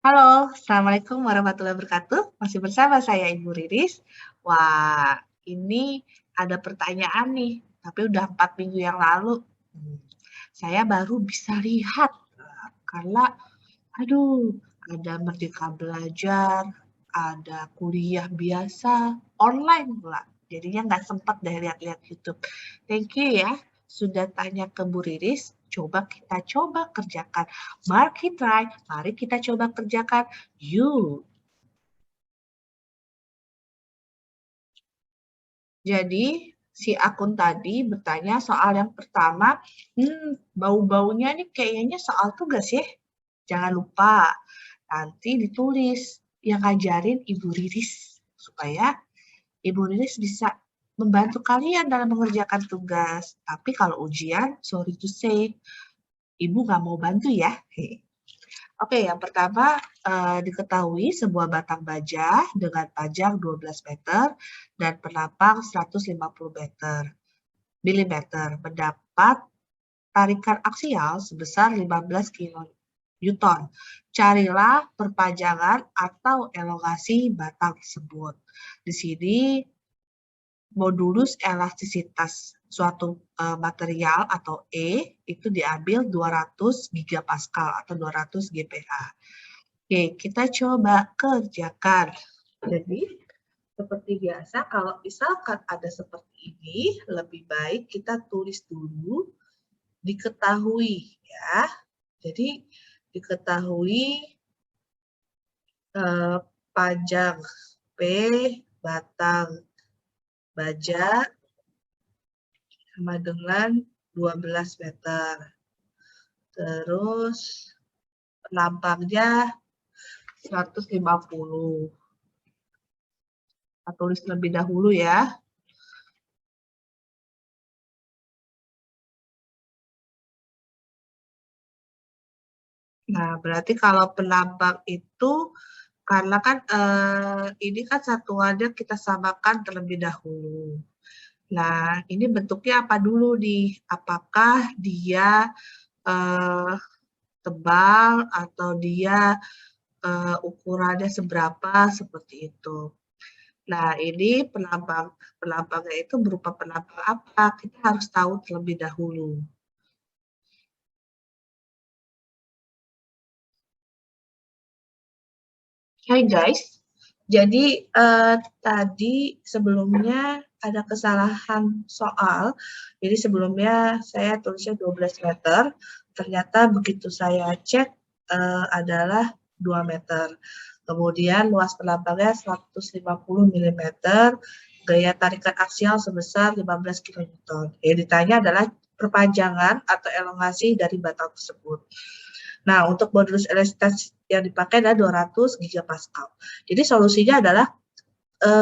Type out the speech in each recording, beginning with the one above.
Halo, Assalamualaikum warahmatullahi wabarakatuh. Masih bersama saya Ibu Riris. Wah, ini ada pertanyaan nih, tapi udah 4 minggu yang lalu. Saya baru bisa lihat, karena aduh, ada Merdeka Belajar, ada kuliah biasa, online pula. Jadinya nggak sempat deh lihat-lihat YouTube. Thank you ya, sudah tanya ke Bu Riris. Kita coba kerjakan. Mari kita coba kerjakan. Yuk. Jadi, si akun tadi bertanya soal yang pertama, bau-baunya nih kayaknya soal tugas ya. Jangan lupa, nanti ditulis yang ngajarin Ibu Riris, supaya Ibu Riris bisa membantu kalian dalam mengerjakan tugas. Tapi kalau ujian, sorry to say, Ibu nggak mau bantu ya. Oke, yang pertama diketahui sebuah batang baja dengan panjang 12 meter dan penapang 150 milimeter mendapat tarikan aksial sebesar 15 kN. Carilah perpanjangan atau elongasi batang tersebut. Di sini modulus elastisitas suatu material atau E itu diambil 200 gigapascal atau 200 GPa. Oke, kita coba kerjakan. Jadi, seperti biasa, kalau misalkan ada seperti ini, lebih baik kita tulis dulu diketahui ya. Jadi, diketahui panjang P batang baja sama dengan 12 meter. Terus penampangnya 150. Kita tulis lebih dahulu ya. Nah, berarti kalau penampang itu, karena kan ini kan satuannya kita samakan terlebih dahulu. Nah, ini bentuknya apa dulu nih? Apakah dia tebal atau dia ukurannya seberapa, seperti itu. Nah, ini penampangnya itu berupa penampang apa? Kita harus tahu terlebih dahulu. Hai guys, jadi tadi sebelumnya ada kesalahan soal. Jadi sebelumnya saya tulisnya 12 meter, ternyata begitu saya cek adalah 2 meter. Kemudian luas penampangnya 150 mm, gaya tarikan aksial sebesar 15 kN. Yang ditanya adalah perpanjangan atau elongasi dari batang tersebut. Nah, untuk modulus elastisitas yang dipakai adalah 200 gigapascal. Jadi solusinya adalah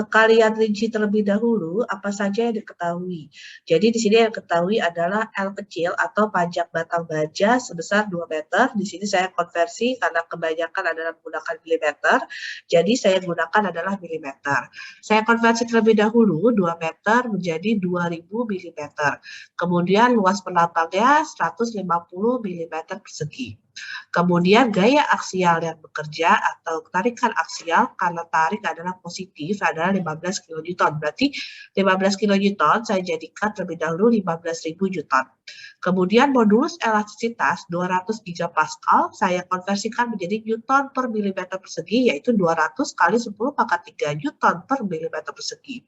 kalian rinci terlebih dahulu apa saja yang diketahui. Jadi di sini yang diketahui adalah L kecil atau panjang batang baja sebesar 2 meter. Di sini saya konversi karena kebanyakan adalah menggunakan milimeter. Jadi saya gunakan adalah milimeter. Saya konversi terlebih dahulu 2 meter menjadi 2000 milimeter. Kemudian luas penampangnya 150 milimeter persegi. Kemudian gaya aksial yang bekerja atau tarikan aksial, karena tarik adalah positif, adalah 15 kN. Berarti 15 kN saya jadikan terlebih dahulu 15.000 Newton. Kemudian modulus elastisitas 200 gigapascal saya konversikan menjadi Newton per milimeter persegi, yaitu 200 kali 10 pangkat 3 Newton per milimeter persegi.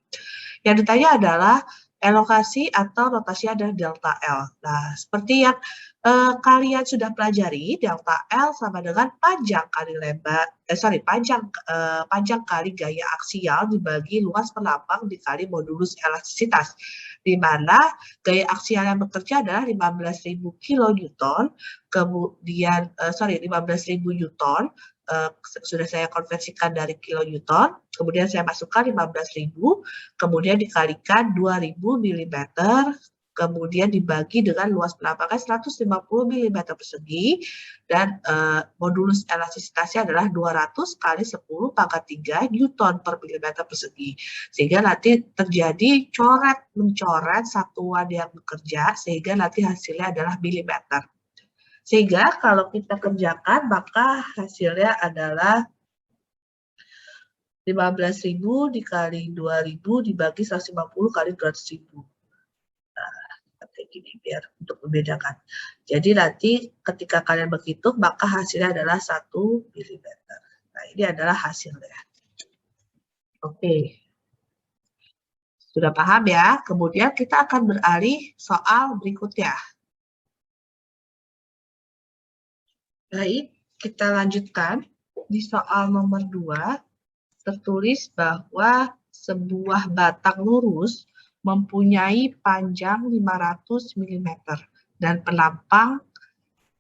Yang ditanya adalah elongasi atau rotasi adalah delta L. Nah, seperti yang kalian sudah pelajari, delta L sama dengan panjang kali panjang kali gaya aksial dibagi luas penampang dikali modulus elastisitas, di mana gaya aksial yang bekerja adalah 15.000 kilonewton, kemudian 15.000 Newton, sudah saya konversikan dari kilonewton, kemudian saya masukkan 15.000, kemudian dikalikan 2.000 mm, kemudian dibagi dengan luas penampangnya 150 mm persegi, dan modulus elastisitasnya adalah 200 kali 10 pangkat 3 Newton per milimeter persegi. Sehingga nanti terjadi mencoret satuan yang bekerja, sehingga nanti hasilnya adalah milimeter. Sehingga kalau kita kerjakan, maka hasilnya adalah 15.000 dikali 2.000 dibagi 150 kali 200.000. Nah, kayak gini biar untuk membedakan. Jadi nanti ketika kalian berhitung, maka hasilnya adalah 1 mm. Nah, ini adalah hasilnya. Oke. Sudah paham ya? Kemudian kita akan beralih soal berikutnya. Baik, kita lanjutkan. Di soal nomor 2, tertulis bahwa sebuah batang lurus mempunyai panjang 500 mm dan penampang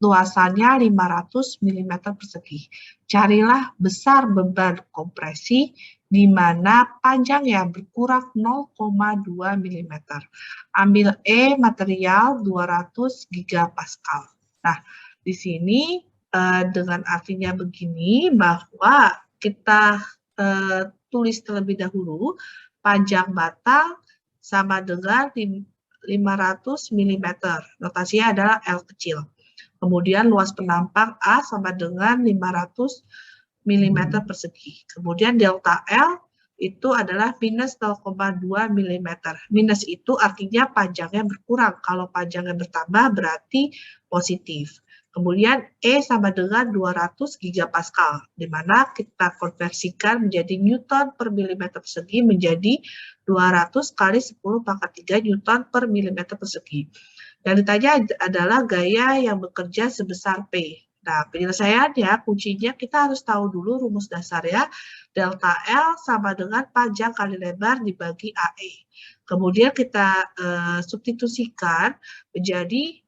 luasannya 500 mm persegi. Carilah besar beban kompresi di mana panjangnya berkurang 0,2 mm. Ambil E material 200 gigapascal. Nah, di sini dengan artinya begini bahwa kita tulis terlebih dahulu panjang batang sama dengan 500 mm. Notasinya adalah L kecil. Kemudian luas penampang A sama dengan 500 mm persegi. Kemudian delta L itu adalah minus 0,2 mm. Minus itu artinya panjangnya berkurang. Kalau panjangnya bertambah berarti positif. Kemudian E sama dengan 200 gigapascal, di mana kita konversikan menjadi Newton per milimeter persegi menjadi 200 kali 10 pangkat 3 Newton per milimeter persegi. Yang ditanya adalah gaya yang bekerja sebesar P. Nah, penyelesaiannya, kuncinya kita harus tahu dulu rumus dasarnya, delta L sama dengan panjang kali lebar dibagi AE. Kemudian kita substitusikan menjadi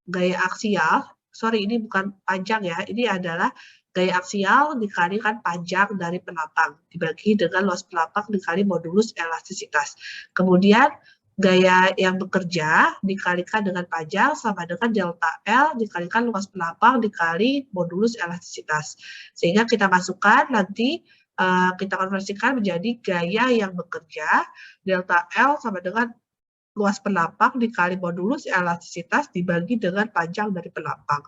gaya aksial, sorry ini bukan panjang ya, ini adalah gaya aksial dikalikan panjang dari penampang, dibagi dengan luas penampang dikali modulus elastisitas. Kemudian gaya yang bekerja dikalikan dengan panjang sama dengan delta L dikalikan luas penampang dikali modulus elastisitas. Sehingga kita masukkan nanti, kita konversikan menjadi gaya yang bekerja, delta L sama dengan luas penampang dikali modulus elastisitas dibagi dengan panjang dari penampang.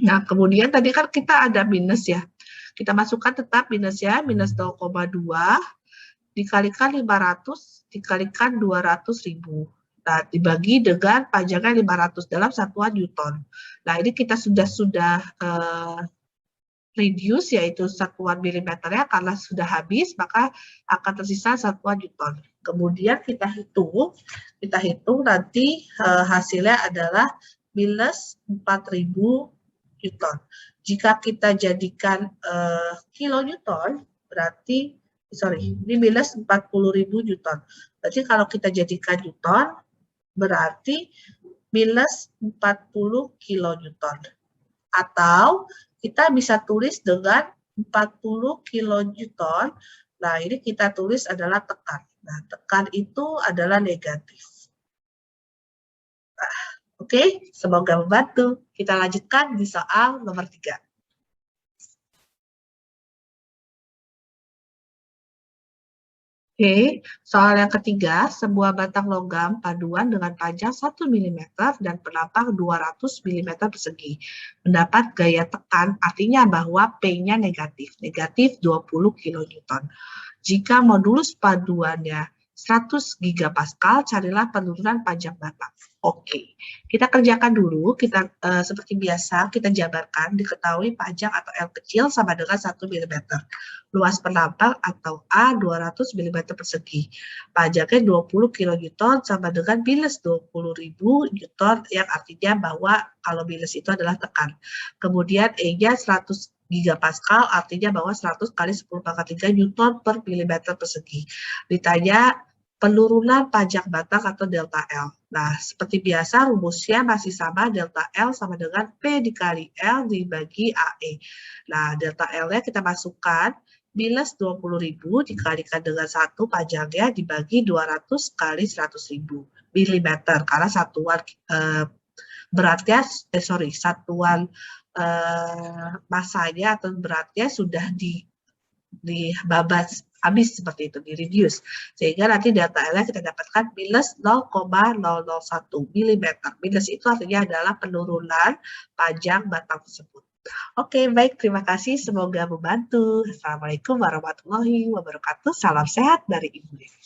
Nah, kemudian tadi kan kita ada minus ya. Kita masukkan tetap minusnya, minus 0,2 dikalikan 500 dikalikan 200.000. Nah, dibagi dengan panjangnya 500 dalam satuan Newton. Nah, ini kita sudah reduce, yaitu satuan milimeternya, karena sudah habis, maka akan tersisa satuan Newton. Kemudian kita hitung nanti hasilnya adalah minus 4.000 Newton. Jika kita jadikan kilonewton, berarti, ini minus 40.000 Newton. Berarti kalau kita jadikan Newton, berarti minus 40 kilonewton. Atau kita bisa tulis dengan 40 kilonewton. Nah, ini kita tulis adalah tekan. Nah, tekan itu adalah negatif. Nah, oke, semoga membantu. Kita lanjutkan di soal nomor 3. Oke, soal yang ketiga, sebuah batang logam paduan dengan panjang 1 mm dan penampang 200 mm persegi. Mendapat gaya tekan, artinya bahwa P-nya negatif 20 kN. Jika modulus paduannya 100 gigapascal, carilah penurunan panjang batang. Oke, kita kerjakan dulu. Kita seperti biasa kita jabarkan, diketahui panjang atau L kecil sama dengan 1 mm. Luas penampang atau A 200 mm persegi. Panjangnya 20 kN sama dengan minus 20.000 Newton, yang artinya bahwa kalau minus itu adalah tekan. Kemudian E-nya 100 gigapascal, artinya bahwa 100 kali 10 pangkat 3 Newton per milimeter persegi. Ditanya penurunan panjang batang atau delta L. Nah, seperti biasa rumusnya masih sama, delta L sama dengan P dikali L dibagi AE. Nah, delta L-nya kita masukkan, minus 20.000 dikalikan dengan 1 panjangnya dibagi 200 kali 100.000 milimeter, karena satuan beratnya, satuan masanya atau beratnya sudah dibabat habis seperti itu, di-reduce. Sehingga nanti data-nya kita dapatkan minus 0,001 mm. Minus itu artinya adalah penurunan panjang batang tersebut. Oke, baik. Terima kasih. Semoga membantu. Assalamualaikum warahmatullahi wabarakatuh. Salam sehat dari Ibu Devi.